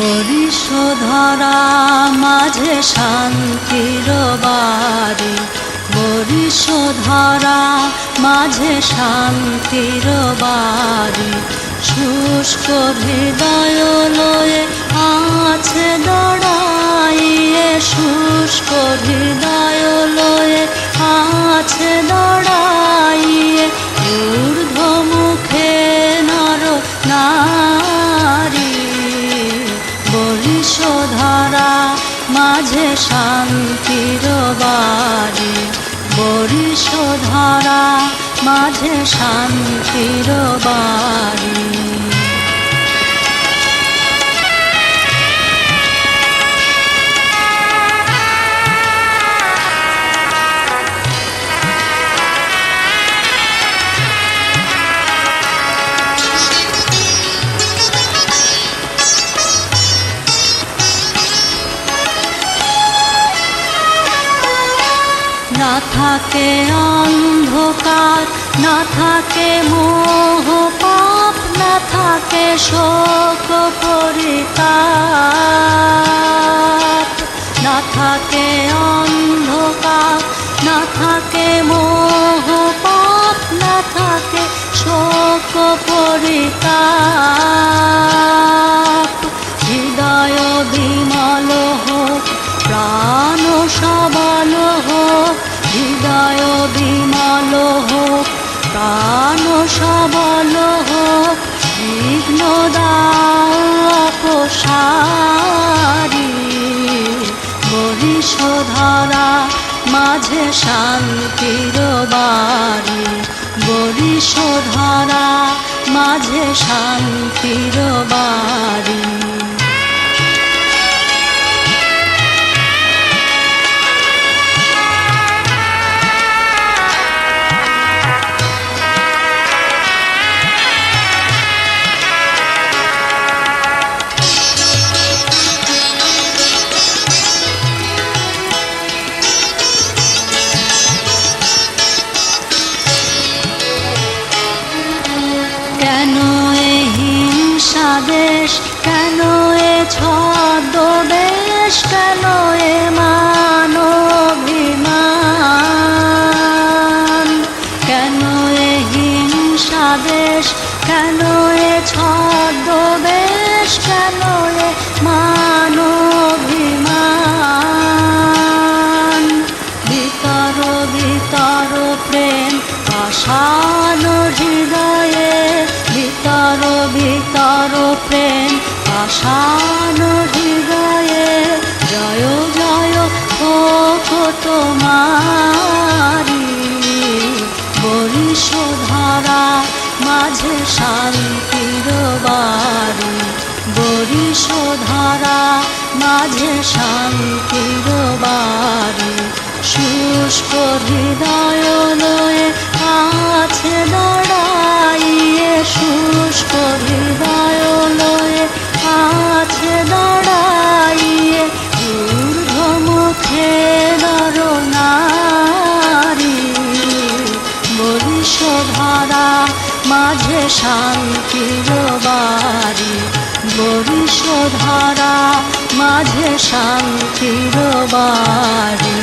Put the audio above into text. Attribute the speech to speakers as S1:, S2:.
S1: বরিশধরা মাঝে শান্তির বাড়ি, বরিশধরা মাঝে শান্তির বাড়ি। শুষ্ক হৃদয় লয়ে আছে দাঁড়াইয়ে, শুষ্ক হৃদয় লয়ে আছে দাঁড়াইয়ে। ঊর্ধ্বমুখে নর নারী, বরিশধরা মাঝে শান্তির বাড়ি, বরিশধরা মাঝে শান্তির বাড়ি। না থাকে অন্ধকার, না থাকে মোহ পাপ, না থাকে শোক পরিতাপ। না থাকে অন্ধকার, না থাকে মোহ পাপ, না থাকে শোক পরিতাপ। হৃদয় বিমল হোক, প্রাণ সবল হোক, হৃদয় বিমল হোক, প্রাণ সবল হোক। বিঘ্ন দাও অপসারি, বরিশধরা মাঝে শান্তির বাড়ি, বরিশধরা মাঝে শান্তির বাড়ি। কেন এ হিংসা দেশ, কেন এ ছদ্মবেশ, কেন এ মানবিমান। কেন এ হিংসা দেশ, কেন এ ছদ্মবেশ, কেন এ মানবিমান। ভিতর ভিতর প্রেম পাষাণ হৃদয়ে, ভিতর ভিতর প্রেম পাষাণ হৃদয়ে। জয় জয় হোক তোমারি, বরিশধরা মাঝে শান্তির বাড়ি, বরিশধরা মাঝে শান্তির বাড়ি। শুষ্ক হৃদয় লয়ে আছে দাঁড়াইয়ে, শুষ্ক হৃদয় লয়ে আছে দাঁড়াইয়ে। ঊর্ধ্বমুখে নর নারী, বরিশধরা মাঝে শান্তির বাড়ি, বরিশধরা মাঝে শান্তির বাড়ি।